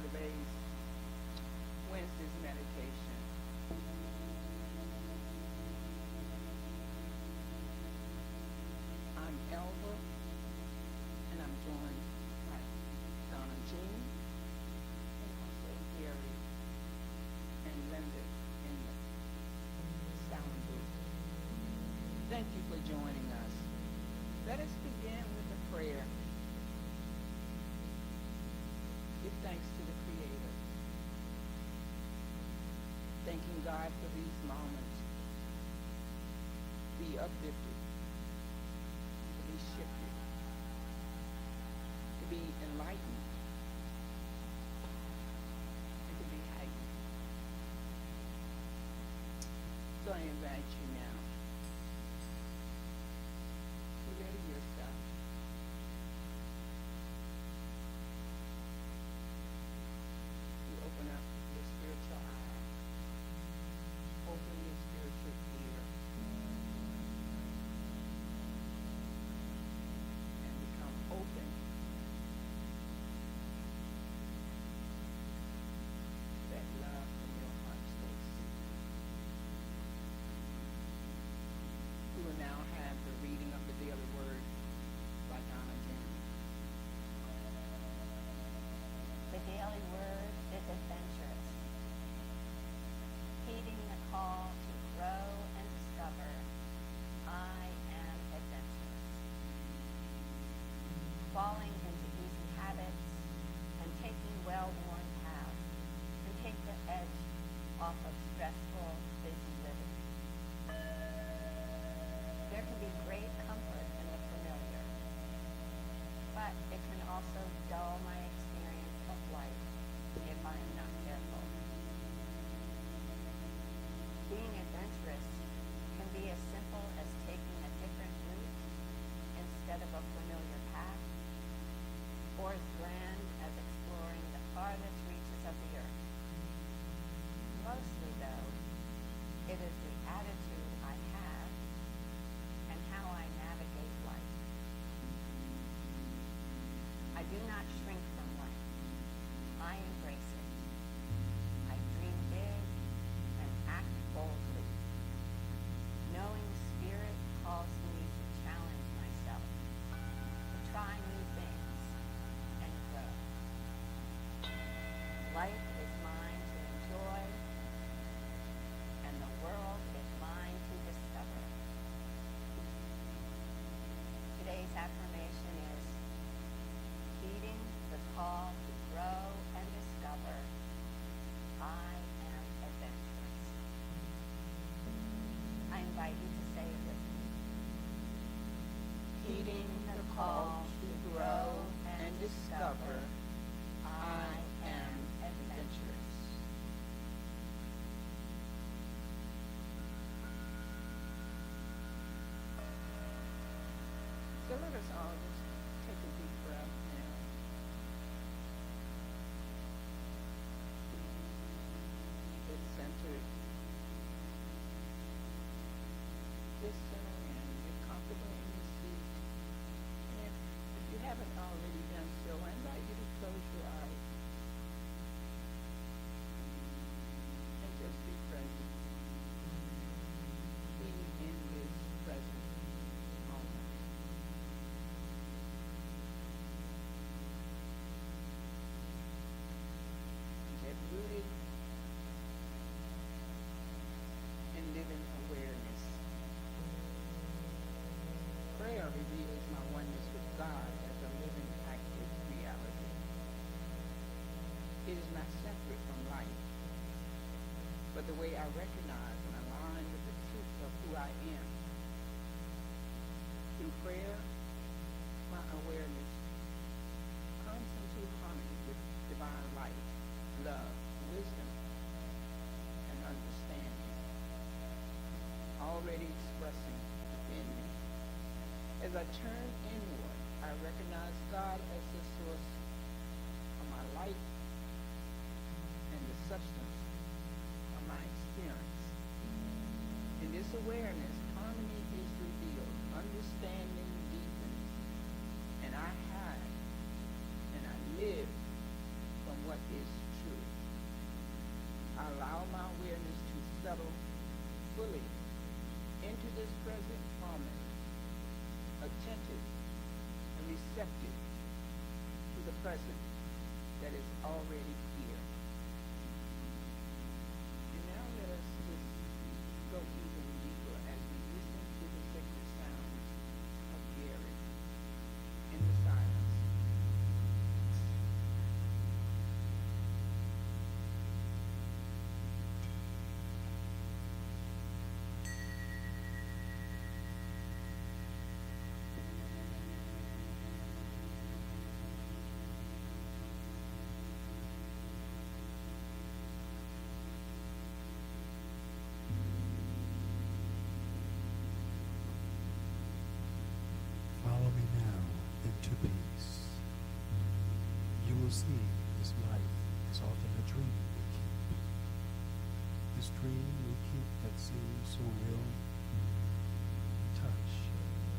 today's Wednesday's meditation. I'm Elva, and I'm joined by Donna Jean, and also Gary and Linda in the sound booth. Thank you for joining us. Let us begin with a prayer. Give thanks to the Creator. Thanking God for these moments. Be uplifted, to be shifted, to be enlightened, and to be heightened. So I invite you now to ready yourself. You open up your spiritual eye, open your spiritual ear, and become open to that love from your heart space. We will now have the reading of the daily word by Donna Jean. The daily word is adventurous, heeding the call to grow and discover. I am adventurous. Falling into easy habits and taking well-worn paths can take the edge off of stressful, busy living. There can be great comfort in the familiar, but it can also dull my experience of life if I am not careful. Being adventurous can be as simple as taking a different route instead of a familiar path, or as grand as exploring the farthest reaches of the earth. Mostly, though, it is the attitude I have and how I navigate life. I do not shrink from life. I embrace it. I dream big and act boldly. Knowing spirit calls me to challenge myself, to try new things, and grow. Life is mine to enjoy, and the world is mine to discover. Today's affirmation is heeding the call to grow and discover. I am adventurous. I invite you to say it with me. Heeding the call to grow and discover, I am adventurous. So let us all just take a deep breath now. Get centered. Just center in. Get comfortable in your seat. And if you haven't already done so, I invite you to close your eyes and just be present. Be in this present moment. Get rooted in living awareness. Prayer reveals my oneness with God as a living, active reality. It is not separate from life, but the way I recognize and align with the truth of who I am. Through prayer, my awareness comes into harmony with divine light, love, wisdom, and understanding, already expressing within me. As I turn inward, I recognize God as the source of my life and the substance of my experience. In this awareness, harmony is revealed, understanding deepens, and I hide and I live from what is fully into this present moment, attentive and receptive to the present that is already here. And now let us just go even deeper as we listen to the sacred sounds of Gary in the silence. Follow me now into peace. You will see this life is often a dream we keep. This dream we keep that seems so real. Touch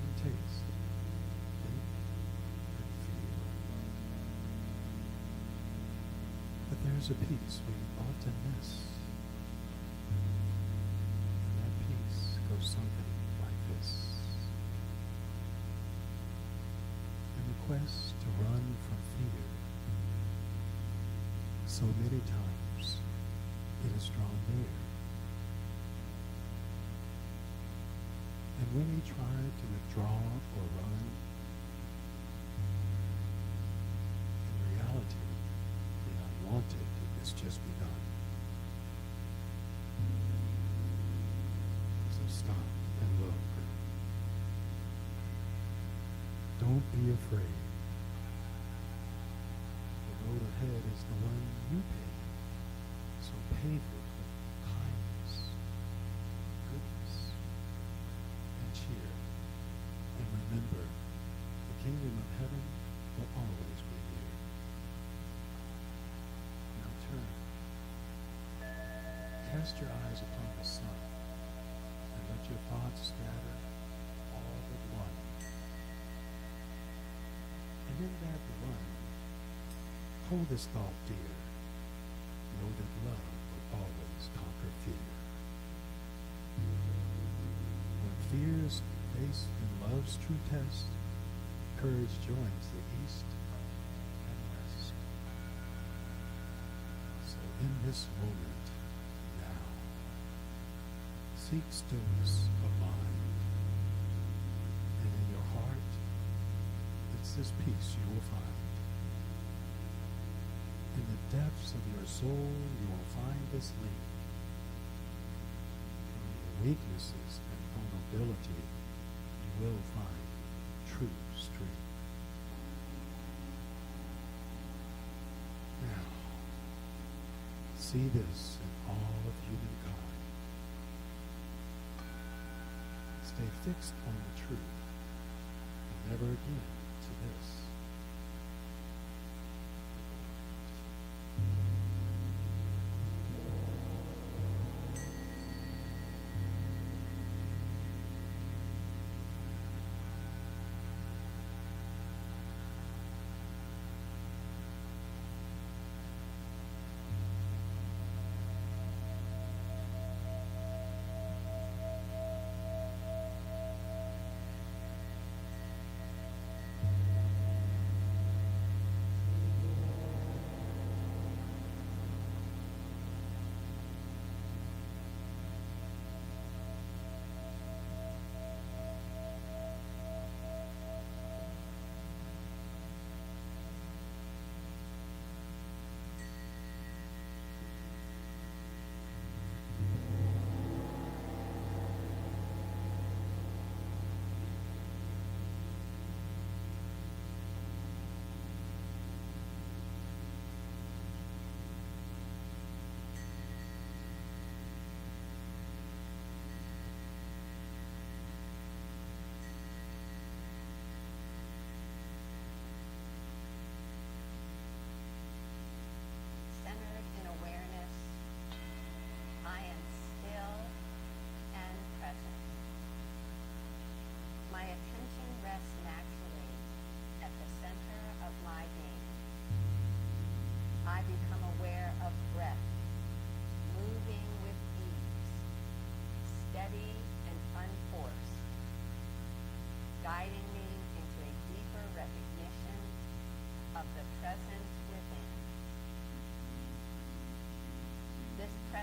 and taste, think and feel. But there's a piece we often miss. And that piece goes something like this. Quest to run from fear. So many times it is drawn near. And when we try to withdraw or run, in reality, the unwanted is just begun. So stop and look. Don't be afraid. The road ahead is the one you pave. So pave it with kindness, goodness, and cheer. And remember, the kingdom of heaven will always be here. Now turn. Cast your eyes upon the sun, and let your thoughts scatter all but one. And in that one, hold this thought dear. Know that love will always conquer fear. When fear is faced in love's true test, courage joins the east and west. So in this moment, now, seek stillness of mind. And in your heart, it's this peace you will find. In the depths of your soul, you will find this link. In your weaknesses and vulnerability, you will find true strength. Now, see this in all of humankind. Stay fixed on the truth, and never again to this.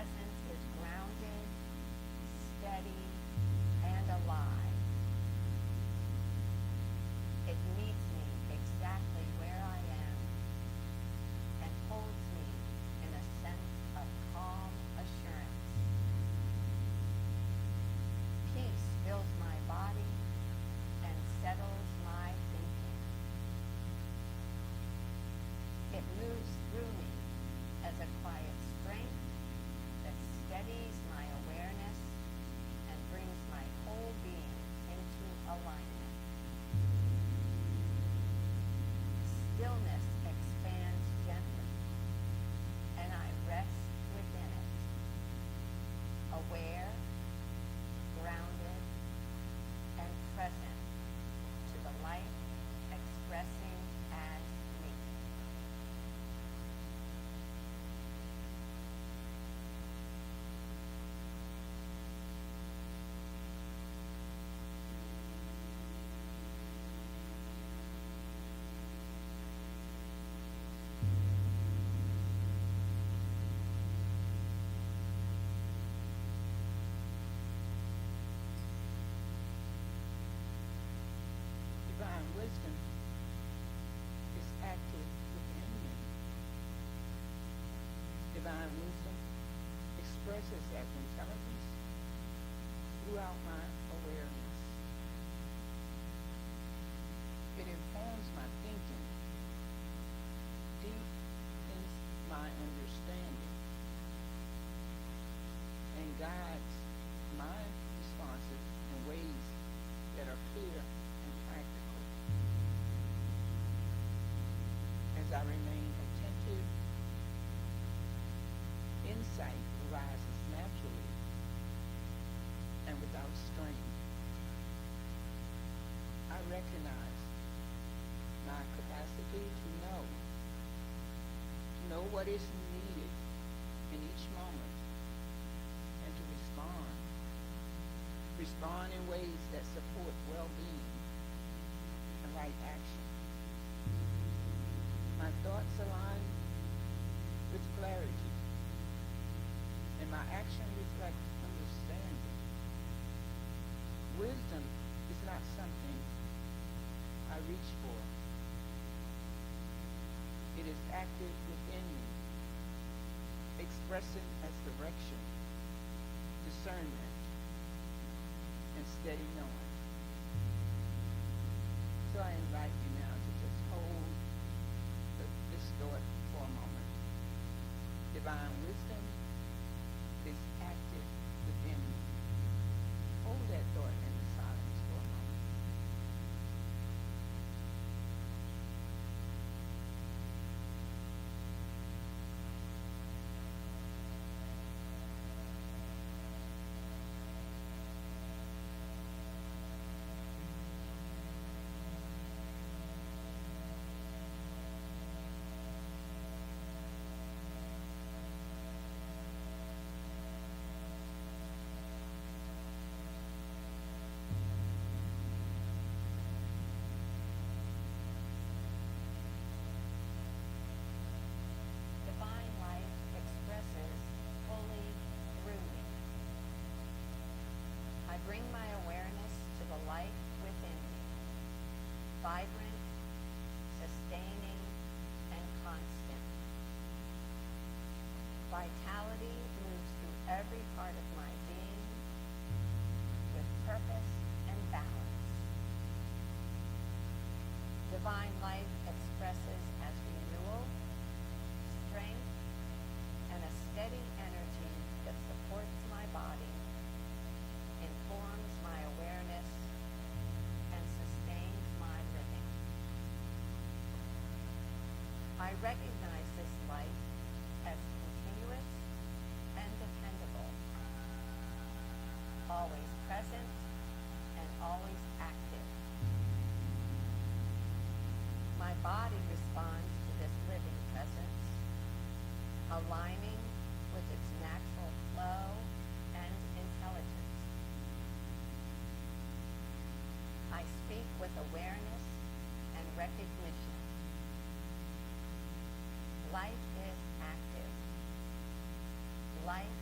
presence is grounded, steady, and alive. It meets me exactly where I am and holds me in a sense of calm assurance. Peace fills my body and settles my thinking. It moves through me as a quiet strength that steadies my awareness and brings my whole being into alignment. Stillness expands gently, and I rest within it, aware, grounded, and present to the light expressing as me. Divine wisdom is active within me. Divine wisdom expresses as intelligence throughout my awareness. It informs my thinking, deepens my understanding, and guides my responses in ways that are clear and practical. As I remain attentive, insight arises naturally and without strain. I recognize my capacity to know what is needed in each moment, and to respond in ways that support well-being and right action. My thoughts align with clarity, and my action reflects understanding. Wisdom is not something I reach for. It is active within me, expressing as direction, discernment, and steady knowing. So I invite you now to just hold this thought for a moment. Divine wisdom is active within me. Hold that thought in the silence for a moment. Divine light expresses fully through me. I bring my awareness to the light within me, vibrant, sustaining, and constant. Vitality moves through every part of my being with purpose and balance. Divine light expresses as renewal, strength, and a steady energy that supports my body, informs my awareness, and sustains my living. I recognize this light as continuous and dependable, always present and always active. My body responds to this living presence, aligning with its natural flow and intelligence. I speak with awareness and recognition. Life is active. Life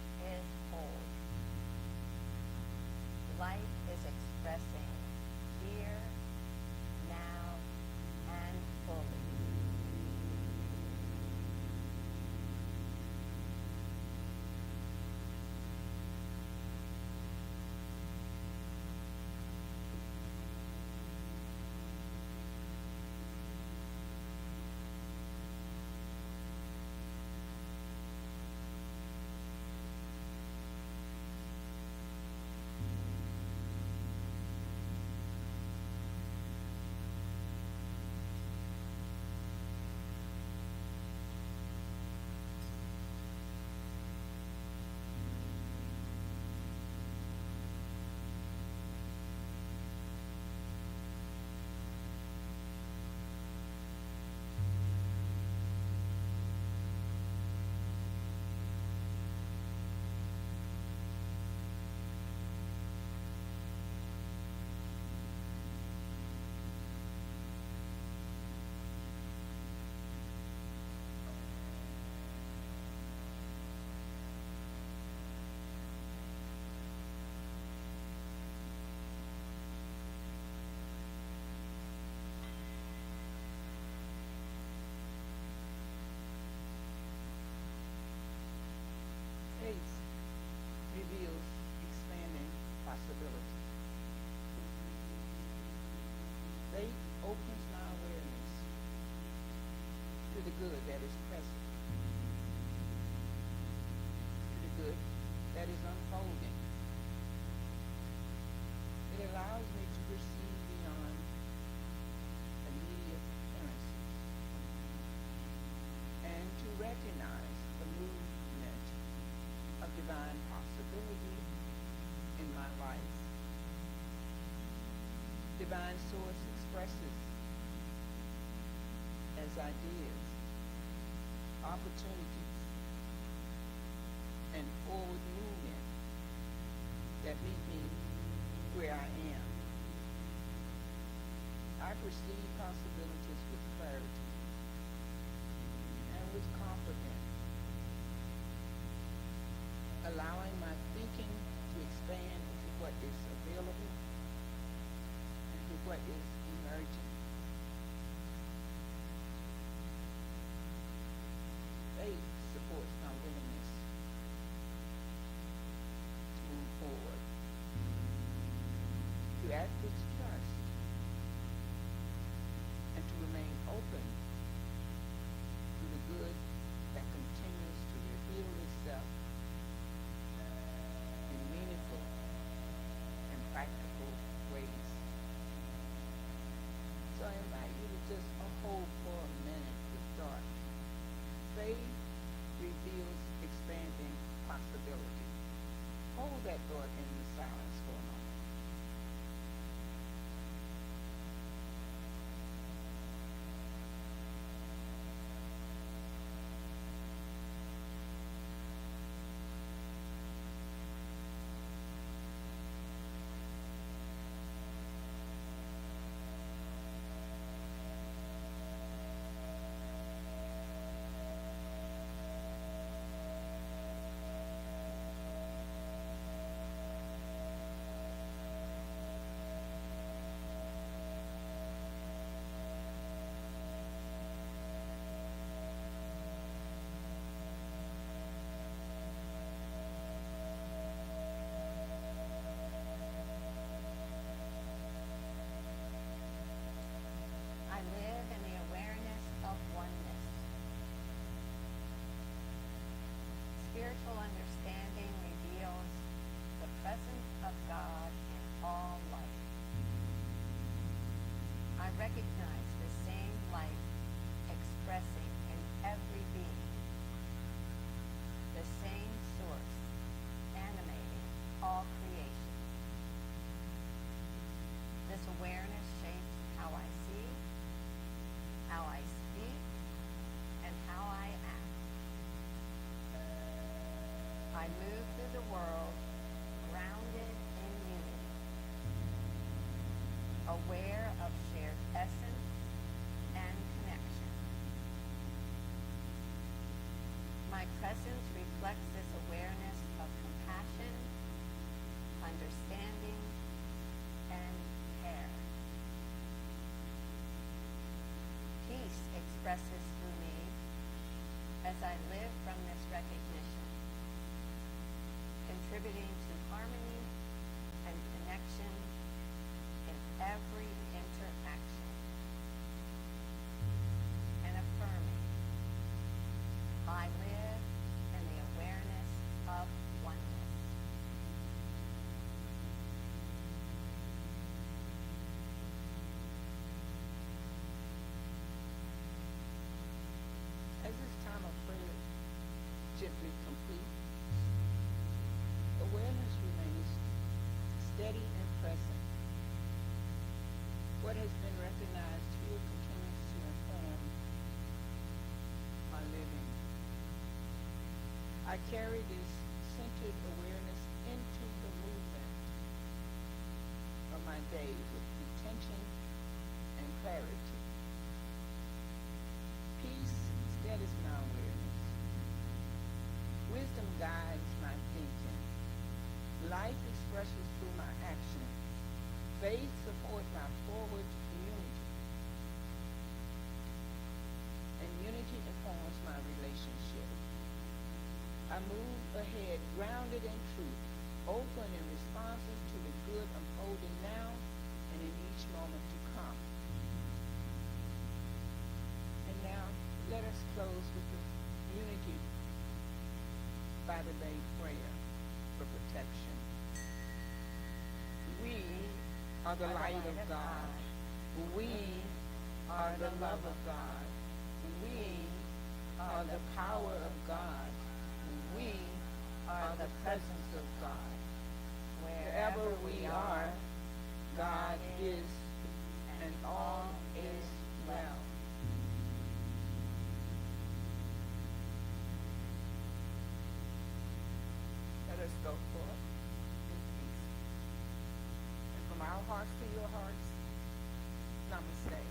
good that is present, to the good that is unfolding. It allows me to perceive beyond immediate appearances and to recognize the movement of divine possibility in my life. Divine source expresses as ideas, opportunities, and forward movement that meet me where I am. I perceive possibilities with clarity and with confidence, allowing my thinking to expand to what is available and to what is emerging. Faith supports my willingness to move forward, to act with trust, and to remain open to the good that continues to reveal itself in meaningful and practical ways. So I invite you to just hold for a minute the thought. Faith reveals expanding possibility. Hold that thought in the silence for a moment. I live in the awareness of oneness. Spiritual understanding reveals the presence of God in all life. I recognize the same light expressing in every being, the same source animating all creation. This awareness shapes how I see, how I speak, and how I act. I move through the world grounded in unity, aware of shared essence and connection. My presence reflects this awareness of compassion, understanding, and care. Peace expresses through me as I live from this recognition, contributing to harmony and connection in every interaction, and affirming I live in the awareness of oneness. As this time of prayer gently completes, awareness remains steady and present. What has been recognized here continues to inform my living. I carry this centered awareness into the movement of my day with intention and clarity. Peace steadies my awareness. Wisdom guides my thinking. Life expresses through my actions. Faith supports my forward unity. And unity informs my relationship. I move ahead grounded in truth, open in responses to the good unfolding now and in each moment to come. And now, let us by the Bay prayer for protection. We are the light of God. We are the love of God. We are the power of God. We are the presence of God. Wherever we are, God is, and all is well. Let us go forth in peace. And from our hearts to your hearts, namaste.